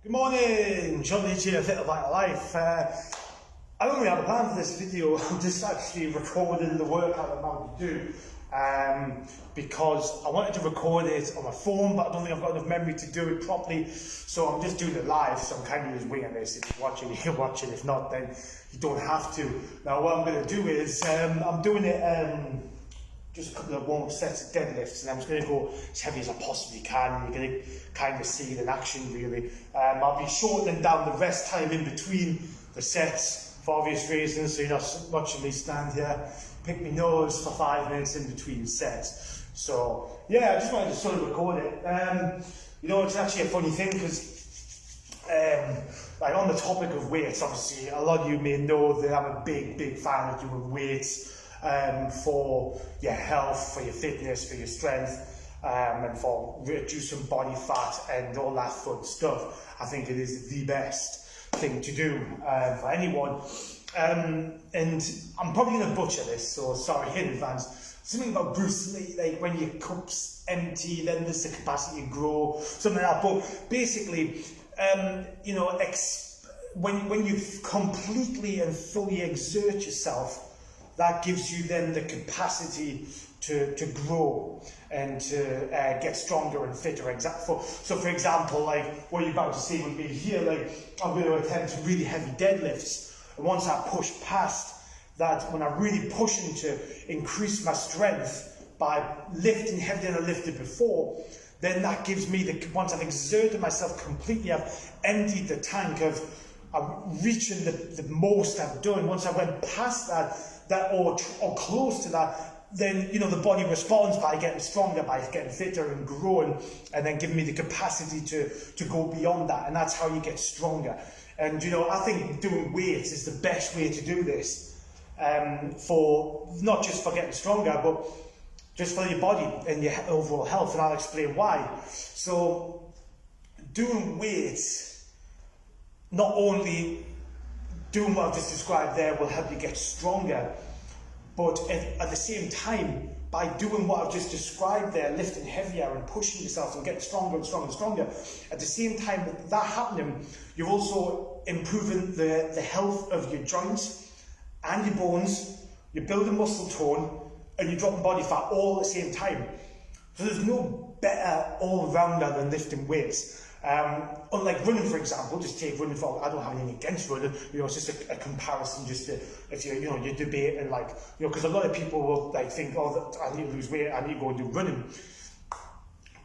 Good morning, Sean here, Fit&Vital Life. I don't really have a plan for this video. I'm just actually recording the workout I'm about to do because I wanted to record it on my phone, but I don't think I've got enough memory to do it properly. So I'm just doing it live, so I'm kind of just winging this. If you're watching, you can watch it. If not, then you don't have to. Now, what I'm going to do is I'm doing it just a couple of warm-up sets of deadlifts, and I'm just going to go as heavy as I possibly can. You're going to kind of see it in action, really. I'll be shortening down the rest time in between the sets for obvious reasons, so you're not watching me stand here, pick my nose for 5 minutes in between sets. So, yeah, I just wanted to sort of record it. You know, it's actually a funny thing because like on the topic of weights, obviously, a lot of you may know that I'm a big fan of doing weights. For your health, for your fitness, for your strength, and for reducing body fat and all that fun stuff. I think it is the best thing to do for anyone. And I'm probably going to butcher this, so sorry in advance. Something about Bruce Lee, like when your cup's empty, then there's the capacity to grow, something like that. But basically, you know, when you completely and fully exert yourself, that gives you then the capacity to grow and to get stronger and fitter. So for example, like what you're about to see with me here, like I'm going to attempt really heavy deadlifts. And once I push past that, when I'm really pushing to increase my strength by lifting heavier than I lifted before, then that gives me once I've exerted myself completely, I've emptied the tank I'm reaching the most I've done. Once I went past that or close to that, then you know the body responds by getting stronger, by getting fitter and growing, and then giving me the capacity to go beyond that, and that's how you get stronger. And you know, I think doing weights is the best way to do this, for not just for getting stronger, but just for your body and your overall health, and I'll explain why. So doing weights, not only doing what I've just described there will help you get stronger, but at the same time, by doing what I've just described there, lifting heavier and pushing yourself and getting stronger and stronger and stronger, at the same time that happening, you're also improving the health of your joints and your bones, you're building muscle tone, and you're dropping body fat all at the same time. So there's no better all-rounder than lifting weights. Unlike running, for example, just take running for, I don't have anything against running, you know, it's just a comparison, just to, if you know, you debate and like, you know, because a lot of people will like think, oh, I need to lose weight, I need to go and do running.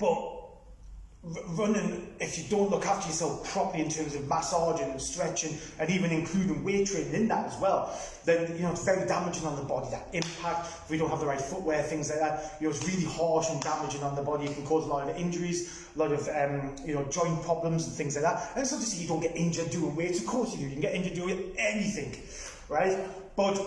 But running, if you don't look after yourself properly in terms of massaging and stretching and even including weight training in that as well, then you know it's very damaging on the body. That impact, if we don't have the right footwear, things like that, you know, it's really harsh and damaging on the body. It can cause a lot of injuries, a lot of you know, joint problems and things like that. And it's not to say you don't get injured doing weights, of course you do. You can get injured doing anything, right? But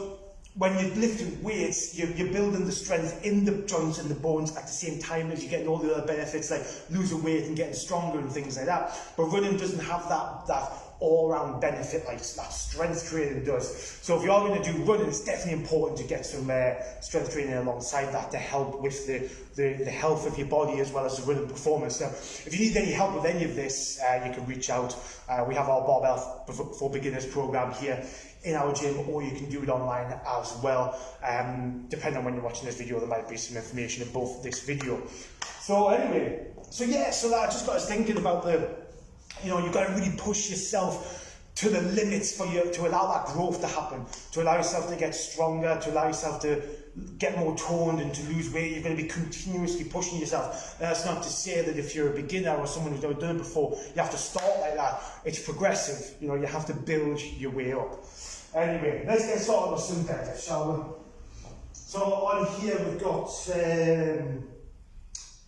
when you're lifting weights, you're building the strength in the joints and the bones at the same time as you're getting all the other benefits like losing weight and getting stronger and things like that. But running doesn't have that all-round benefit like that strength training does. So if you are going to do running, it's definitely important to get some strength training alongside that to help with the health of your body as well as the running performance. Now, if you need any help with any of this, you can reach out. We have our Barbell for Beginners program here in our gym, or you can do it online as well. Depending on when you're watching this video, there might be some information in both this video. So anyway, so that I just got us thinking about you know, you've got to really push yourself to the limits to allow that growth to happen, to allow yourself to get stronger, to allow yourself to get more toned and to lose weight. You're going to be continuously pushing yourself. And that's not to say that if you're a beginner or someone who's never done it before, you have to start like that. It's progressive. You know, you have to build your way up. Anyway, let's get started with some deadlifts, shall we? So on here we've got,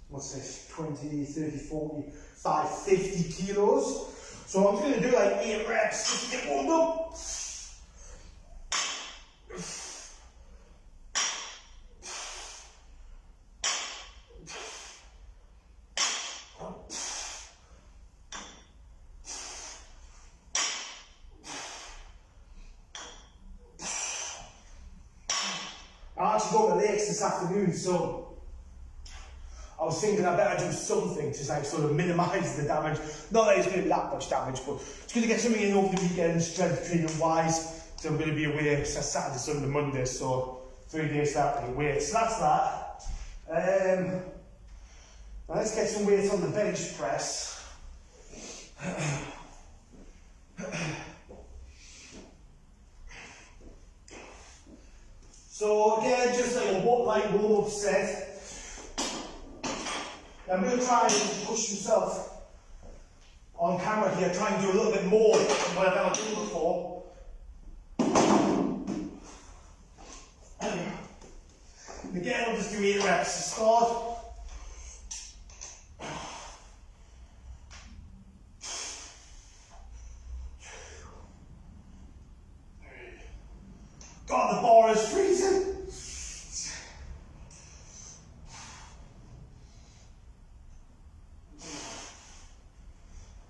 what's this, 20, 30, 40, 50 kilos. So I'm just going to do like 8 reps just to get warmed up. I actually got the legs this afternoon, so I was thinking I better do something to like sort of minimise the damage. Not that it's going to be that much damage, but it's going to get something in over the weekend, strength training wise. So I'm going to be away Saturday, Sunday, Monday, so 3 days Saturday away. So that's that. Now let's get some weights on the bench press. So again, just like a light warm-up set. I'm going to try and push myself on camera here, try and do a little bit more than what I've ever done before. And again, I'll just do 8 reps to start. God, the bar is freezing.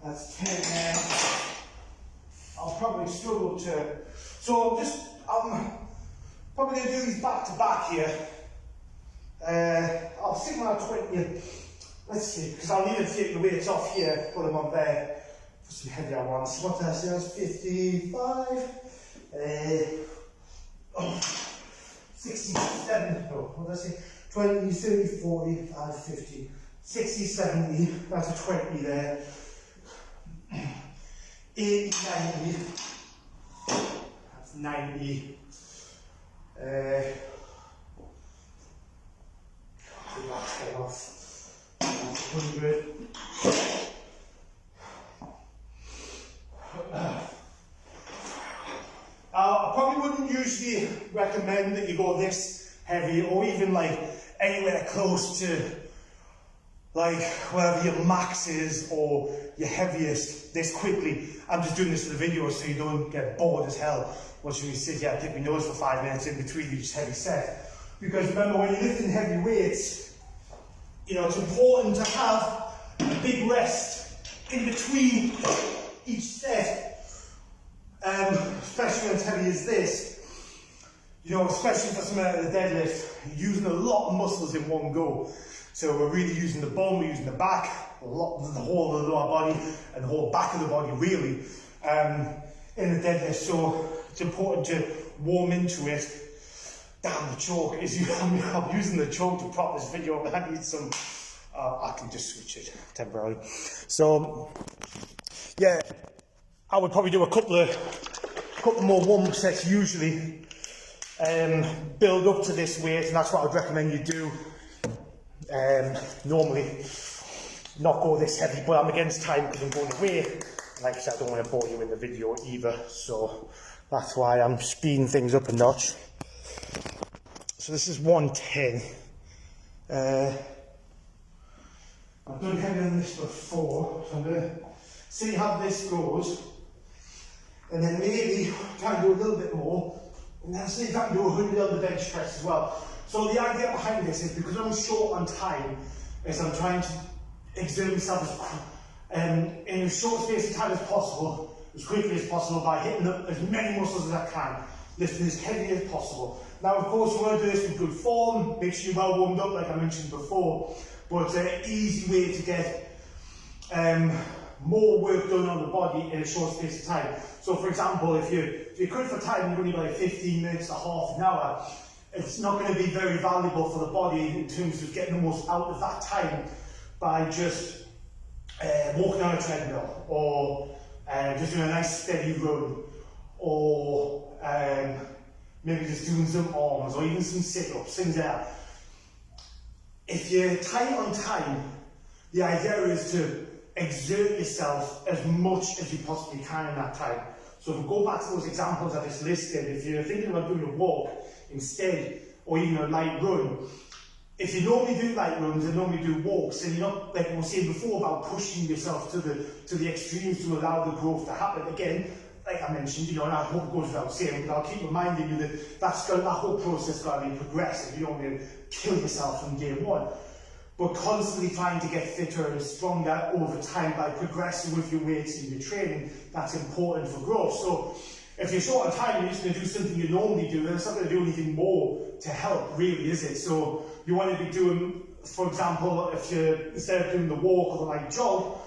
That's 10 now. I'll probably struggle to. So I'm probably going to do these back to back here. I'll stick my 20. Let's see, because I'll need to take the weights off here, put them on there for some heavier ones. What did I say? That's 55. 67, no, what did I say? 20, 30, 40, 50, 60, 70, that's a 20 there. 80, 90, that's 90. Take that head off. That's 100. I probably wouldn't usually recommend that you go this heavy or even like anywhere close to like wherever your max is or your heaviest this quickly. I'm just doing this for the video so you don't get bored as hell watching me sit here and pick my nose for 5 minutes in between each heavy set. Because remember, when you're lifting heavy weights, you know, it's important to have a big rest in between each set. Especially when it's heavy as this, you know, especially for something like the deadlift, you're using a lot of muscles in one go. So we're really using the bum, we're using the back, the whole of the lower body, and the whole back of the body, really, in the deadlift. So it's important to warm into it. Damn, the choke is. I'm using the choke to prop this video, but I need some. I can just switch it temporarily. So, yeah. I would probably do a couple more warm-up sets usually, build up to this weight, and that's what I'd recommend you do. Normally, not go this heavy, but I'm against time because I'm going away. Like I said, I don't want to bore you in the video either, so that's why I'm speeding things up a notch. So this is 110. I've done heavier than this before, so I'm going to see how this goes. And then maybe try and do a little bit more, and then see if I can do 100 on the bench press as well. So the idea behind this is because I'm short on time, is I'm trying to exert myself in as short space of time as possible, as quickly as possible, by hitting up as many muscles as I can, lifting as heavy as possible. Now, of course, you want to do this with good form, make sure you're well warmed up, like I mentioned before, but it's an easy way to get more work done on the body in a short space of time. So for example, if you're cut for time, you're only like 15 minutes to half an hour, it's not going to be very valuable for the body in terms of getting the most out of that time by just walking on a treadmill, or just doing a nice steady run, or maybe just doing some arms, or even some sit-ups, things like that. If you're tight on time, the idea is to exert yourself as much as you possibly can in that time. So if we go back to those examples I just listed, if you're thinking about doing a walk instead, or even a light run, if you normally do light runs and normally do walks, and you're not, like we were saying before, about pushing yourself to the extremes to allow the growth to happen. Again, like I mentioned, you know, and I hope it goes without saying, but I'll keep reminding you that that whole process got to be progressive. You don't want to kill yourself from day one. But constantly trying to get fitter and stronger over time by progressing with your weights and your training, that's important for growth. So if you're short on time, you're just going to do something you normally do, then it's not going to do anything more to help, really, is it? So you want to be doing for example, if you, instead of doing the walk or the light jog,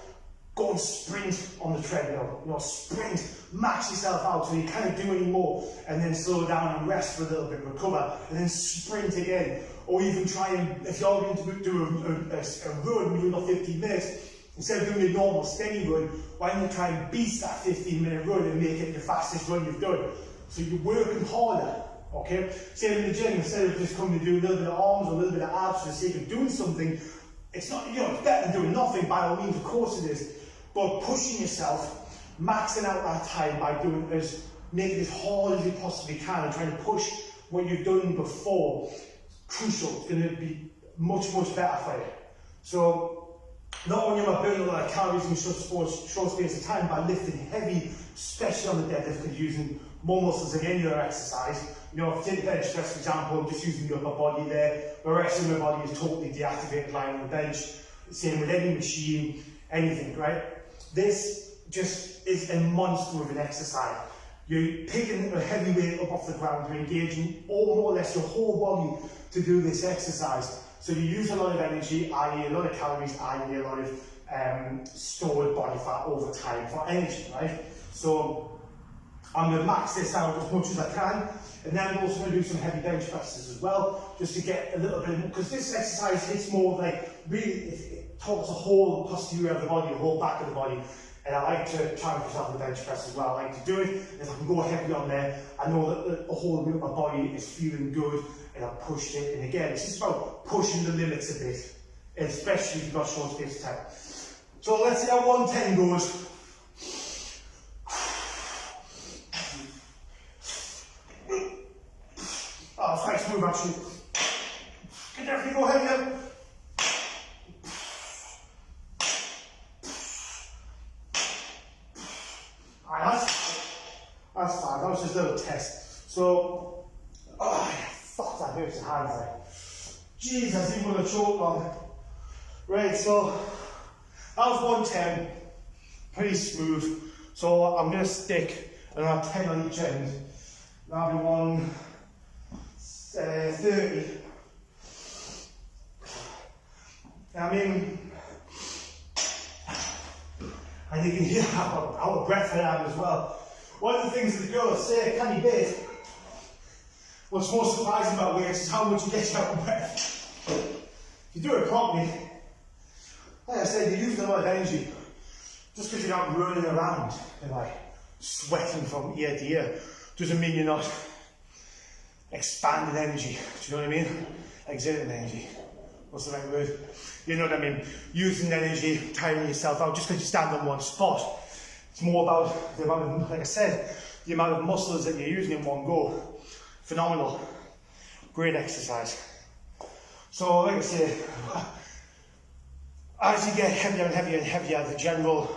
go and sprint on the treadmill, you know, sprint, max yourself out so you can't do any more, and then slow down and rest for a little bit, recover, and then sprint again. Or even try and, if you're going to do a run, you've got 15 minutes, instead of doing a normal steady run, why don't you try and beat that 15-minute run and make it the fastest run you've done? So you're working harder, okay? Same in the gym, instead of just coming to do a little bit of arms or a little bit of abs for the sake of doing something, it's not, you know, it's better than doing nothing, by all means, of course it is. But pushing yourself, maxing out that time by doing as, making it as hard as you possibly can and trying to push what you've done before, crucial. It's going to be much, much better for you. So, not only am I burning a lot of calories in a short space of time by lifting heavy, especially on the deadlift, because using more muscles than any other exercise. You know, if you take bench press, for example, I'm just using the upper body there, the rest of my body is totally deactivated lying on the bench. Same with any machine, anything, right? This just is a monster of an exercise. You're picking a heavy weight up off the ground, you're engaging more or less your whole body to do this exercise. So you use a lot of energy, i.e. a lot of calories, i.e. a lot of stored body fat over time for energy, right? So I'm going to max this out as much as I can, and then I'm also going to do some heavy bench presses as well, just to get a little bit, because this exercise hits more like, really, it targets the whole posterior of the body, the whole back of the body, and I like to try and push out the bench press as well. I like to do it, and if I can go heavy on there, I know that the whole of my body is feeling good, and I've pushed it, and again, it's just about pushing the limits a bit, especially if you've got short space of time. So let's see how 110 goes. Oh, it's quite smooth actually. Can definitely go heavier. Alright, that's fine. That was just a little test. So, oh, fuck, that hurts the hands like. Jeez, I think we're gonna choke on. Right, so that was 110. Pretty smooth. So I'm gonna stick around 10 on each end. That'll be 30. I mean, and you can hear our breath I have as well. One of the things that the girls say, can you bait? What's most surprising about weights is how much you get out of breath. If you do it properly, like I said, you're using a lot of energy. Just because you're not running around and like sweating from ear to ear, doesn't mean you're not expanding energy. Do you know what I mean? Exerting energy. What's the right word? You know what I mean? Using energy, tiring yourself out just because you stand on one spot. It's more about the amount of, like I said, the amount of muscles that you're using in one go. Phenomenal. Great exercise. So, like I say, as you get heavier and heavier and heavier, the general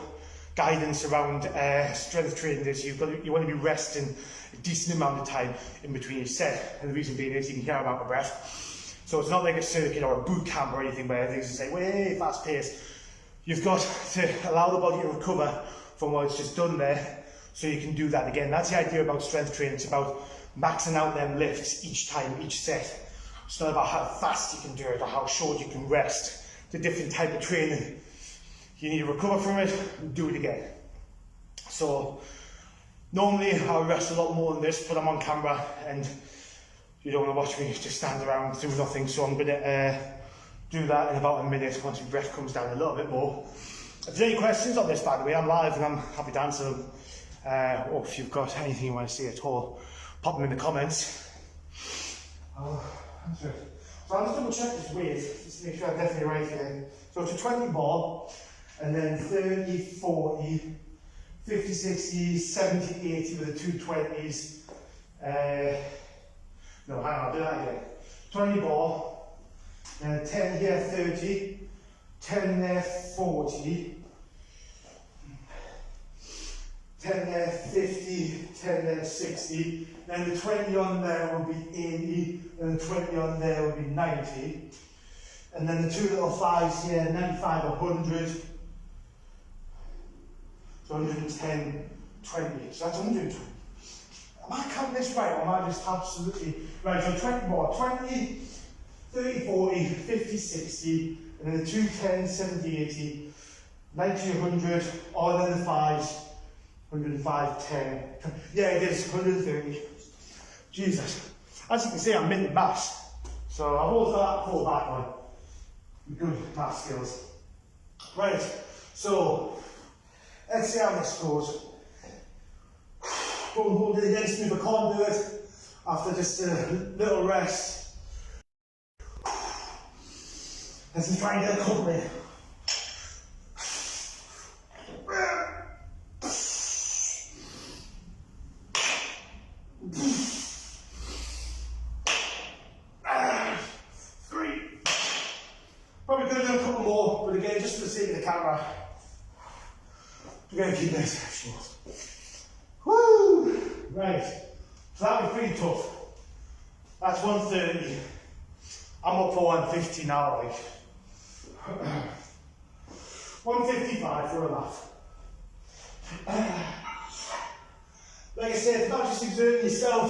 guidance around strength training is you want to be resting a decent amount of time in between each set. And the reason being is you can hear about the breath. So it's not like a circuit or a boot camp or anything where things is like way fast paced. You've got to allow the body to recover from what it's just done there, so you can do that again. That's the idea about strength training. It's about maxing out them lifts each time, each set. It's not about how fast you can do it or how short you can rest. It's a different type of training. You need to recover from it and do it again. So normally I rest a lot more than this, but I'm on camera and you don't want to watch me just stand around do nothing. So I'm going to do that in about a minute once my breath comes down a little bit more. If there's any questions on this, by the way, I'm live and I'm happy to answer them. Or if you've got anything you want to say at all, pop them in the comments. I'll answer it. So I'll just double check this weight, just to make sure I'm definitely right here. So it's a 20 bar, and then 30, 40, 50, 60, 70, 80 with the 220s. No, hang on, I'll do that again. 20 bar, 10 here, 30, 10 there, 40, 10 there, 50, 10 there, 60, then the 20 on there will be 80, and the 20 on there will be 90, and then the two little fives here, 95, 100, so 110, 20, so that's 120. Am I counting this right, or am I just absolutely, right, so 20 more, 20, 30, 40, 50, 60, and then the 2, 10, 70, 80, 90, 100, all then the 5s, 105, 10, yeah, it is 130. Jesus. As you can see, I'm minting maths. So I've always got that fall back on. Good math skills. Right, so let's see how this goes. Go and hold it against me if I can't do it. After just a little rest. Let's try and get a couple in. Probably could have done a couple more, but again, just for the sake of the camera, we're going to keep this short. Woo! Right, so that was pretty tough. That's 130. I'm up for 150 now, like. 155 for a laugh. Like I said, it's not just exerting yourself,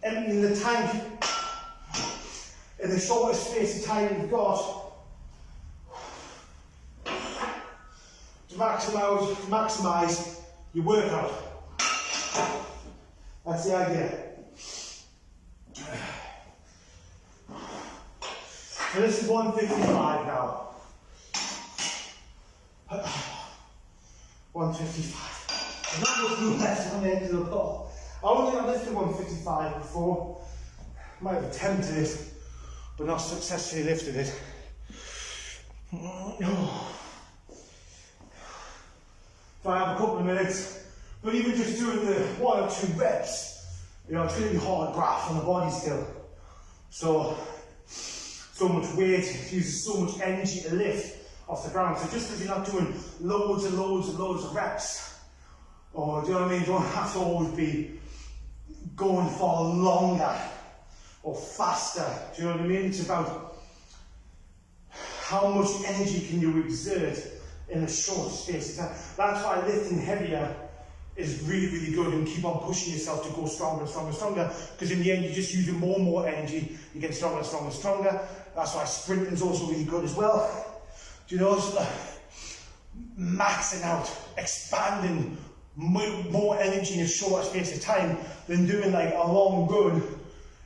emptying the tank in the shortest space of time you've got. To maximise your workout. That's the idea. So this is 155 now. 155. There's not much room left on the end of the bar. I don't think I've lifted 155 before. Might have attempted it, but not successfully lifted it. So I have a couple of minutes, but even just doing the 1 or 2 reps, you know, it's going to be hard graft on the body still. So much weight, it uses so much energy to lift off the ground. So just because you're not doing loads and loads and loads of reps, or do you know what I mean? You don't have to always be going for longer or faster. Do you know what I mean? It's about how much energy can you exert in a short space of time. That's why lifting heavier is really, really good, and keep on pushing yourself to go stronger and stronger and stronger, because in the end you're just using more and more energy, you get stronger and stronger and stronger. That's why sprinting is also really good as well. Do you know, maxing out, expanding more energy in a shorter space of time than doing like a long run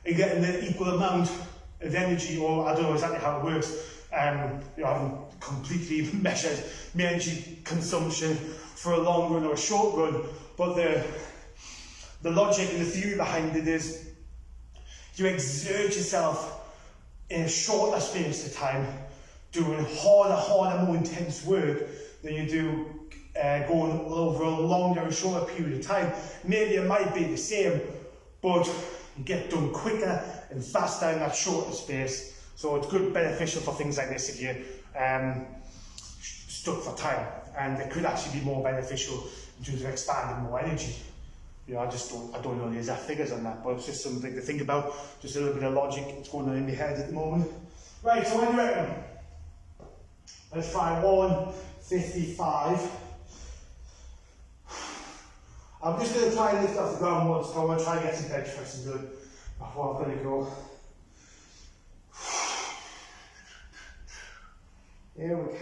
and getting the equal amount of energy, or I don't know exactly how it works. You know, I haven't completely measured my energy consumption for a long run or a short run, but the logic and the theory behind it is you exert yourself in a shorter space of time, doing harder, more intense work than you do going over a longer and shorter period of time. Maybe it might be the same, but you get done quicker and faster in that shorter space. So it's good, beneficial for things like this if you're stuck for time, and it could actually be more beneficial in terms of expanding more energy. You know, I don't know the exact figures on that, but it's just something to think about, just a little bit of logic that's going on in my head at the moment. Right, so what do you reckon? Let's try 155. I'm just going to try and lift off the ground once, so I'm going to try and get some bench pressing done before I'm going to go. Here we go.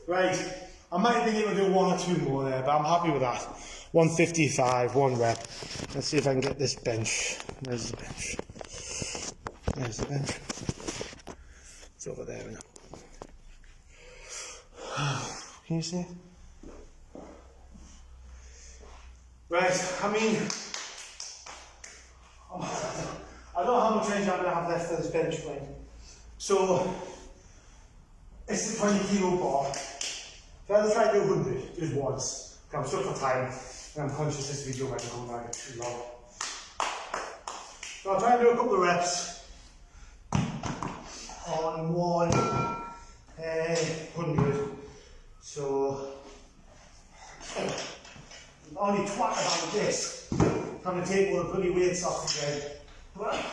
Right, I might have been able to do 1 or 2 more there, but I'm happy with that. 155, 1 rep. Let's see if I can get this bench. There's the bench. There's the bench. It's over there now. Can you see? Right, I mean, I don't know how much range I'm going to have left for this bench weight. So, it's the 20 kilo bar. So I'll try to do 100 just once. I'm stuck for time, and I'm conscious this video might go on too long. So I'll try and do a couple of reps on 100. So only twat about this. Trying to take all the bloody weights off again. Right.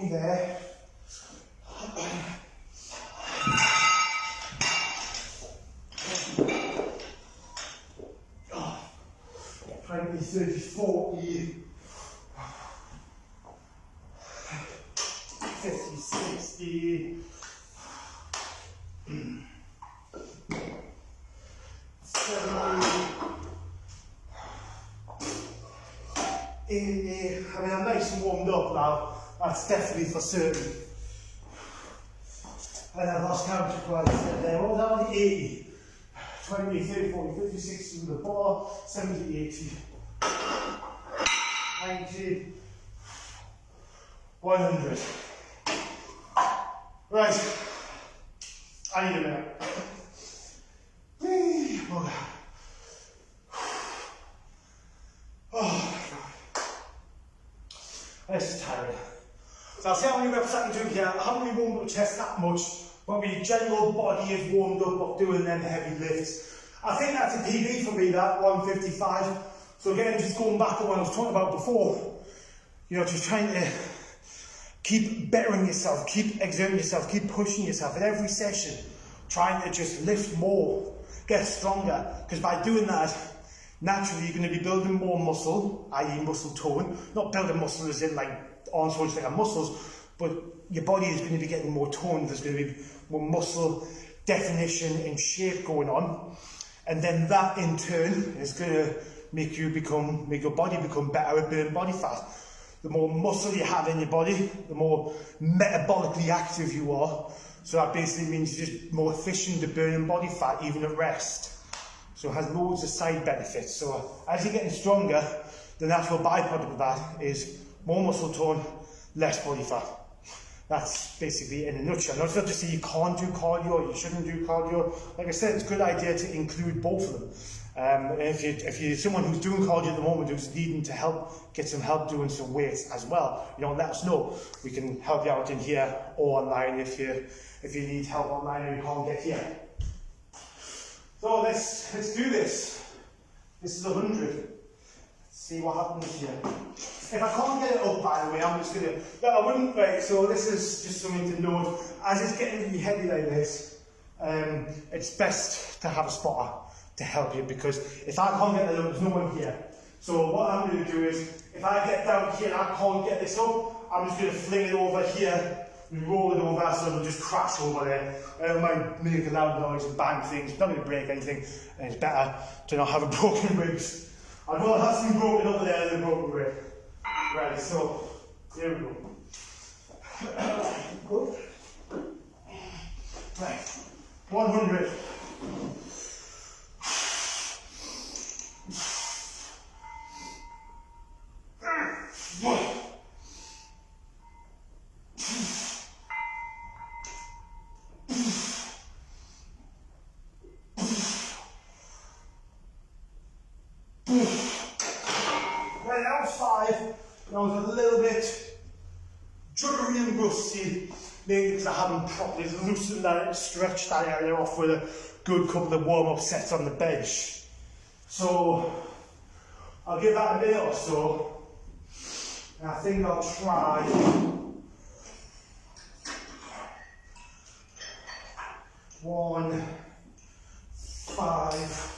me there. 20, 30, 40, 50, 60, 70, 80. I mean, I'm nice and warmed up now. That's definitely for certain. And I lost count of what I said there. What was that? 80. 20, 30, 40, 50, 60 with the bar, 70, 80, 90, 100. Right, I need a minute. Oh my God. This is tiring. So I'll see how many reps I can do here. I haven't really warmed up the chest that much, but my general body is warmed up of doing them heavy lifts. I think that's a PB for me, that 155. So again, just going back to what I was talking about before, you know, just trying to keep bettering yourself, keep exerting yourself, keep pushing yourself at every session, trying to just lift more, get stronger, because by doing that, naturally you're going to be building more muscle, i.e. muscle tone, not building muscle as in like arms so like muscles, but your body is going to be getting more toned, there's going to be more muscle definition and shape going on, and then that in turn is going to make your body become better at burning body fat. The more muscle you have in your body, the more metabolically active you are, so that basically means you're just more efficient at burning body fat even at rest. So it has loads of side benefits. So as you're getting stronger, the natural byproduct of that is more muscle tone, less body fat. That's basically in a nutshell. Not to say you can't do cardio, you shouldn't do cardio. Like I said, it's a good idea to include both of them. If you're someone who's doing cardio at the moment, who's needing to get some help doing some weights as well, you know, let us know. We can help you out in here or online if you need help online and you can't get here. So let's do this. This is 100. Let's see what happens here. If I can't get it up, by the way, I'm just gonna. No, I wouldn't. Right. So this is just something to note. As it's getting really heavy like this, it's best to have a spotter to help you, because if I can't get it up, there's no one here. So what I'm going to do is, if I get down here and I can't get this up, I'm just going to fling it over here. We roll it over so it'll just crash over there. It might make a loud noise and bang things. It's not going to break anything, and it's better to not have a broken ribs. I'd rather have something broken over there than a broken rib. Right, so here we go. Good. Right, 100. Right, that was 5. I was a little bit jittery and rusty, mainly because I haven't properly loosened that, stretched that area off with a good couple of warm-up sets on the bench. So I'll give that a minute or so, and I think I'll try one, 5,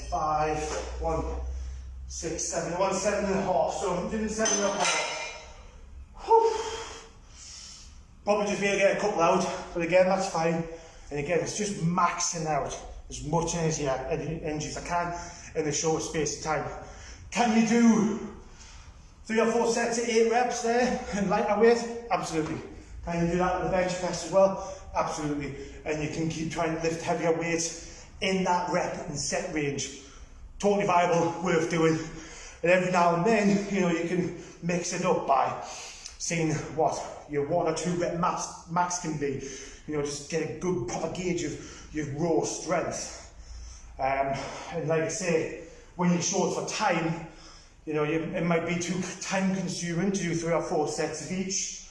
5, 1, 6, 7, 1, 7.5. So I'm doing 7.5. Probably just need to get a couple out, but again, that's fine. And again, it's just maxing out as much energy as I can in a short space of time. Can you do 3 or 4 sets of 8 reps there and lighter weight? Absolutely. Can you do that with the bench press as well? Absolutely. And you can keep trying to lift heavier weights in that rep and set range. Totally viable, worth doing. And every now and then, you know, you can mix it up by seeing what your 1 or 2 rep max can be. You know, just get a good proper gauge of your raw strength. And like I say, when you're short for time, you know, it might be too time consuming to do 3 or 4 sets of each.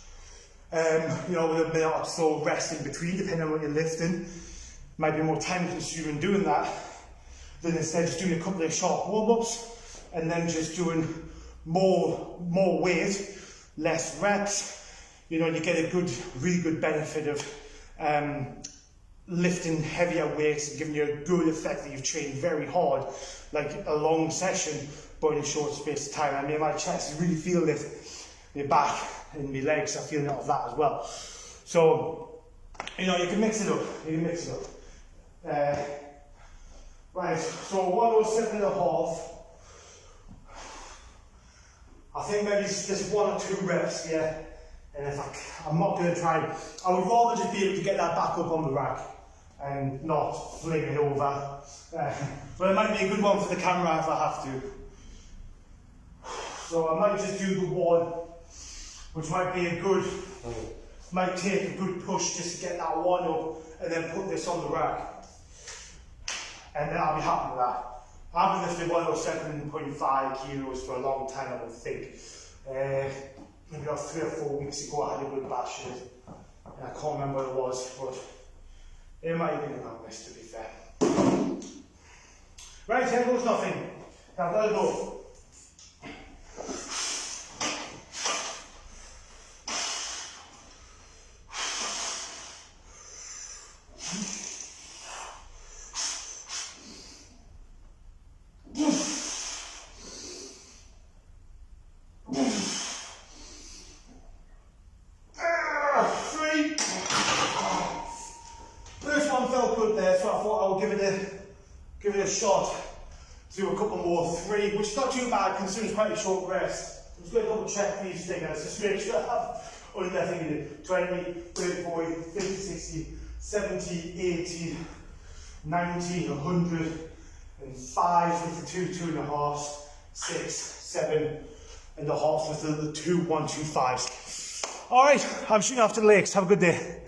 You know, with a minute or so rest in between, depending on what you're lifting. Might be more time consuming doing that than instead just doing a couple of short warm-ups and then just doing more weight, less reps, you know, you get a really good benefit of lifting heavier weights and giving you a good effect that you've trained very hard, like a long session, but in a short space of time. I mean, my chest, I really feel it, my back and my legs are feeling of that as well. So, you know, you can mix it up, right, so 107.5. I think maybe just 1 or 2 reps, yeah. And if I'm not going to try, I would rather just be able to get that back up on the rack and not fling it over. But it might be a good one for the camera if I have to. So I might just do the one, which might be might take a good push just to get that one up and then put this on the rack. And then I'll be happy with that. I haven't lifted 107.5 kilos for a long time, I don't think. Maybe about 3 or 4 weeks ago I had a good bash in it. And I can't remember what it was, but it might have been around this, to be fair. Right, here goes nothing. Now let it go. Give it a shot, do a couple more, 3, which is not too bad considering it's quite a short rest. I'm just going to double check these things, just make sure I have only that thing in it. 20, 30, 40, 50, 60, 70, 80, 90, 100, and 5 with the 2.5, 6, 7.5 with the 2 1 2 5s. Alright, I'm shooting after the lakes. Have a good day.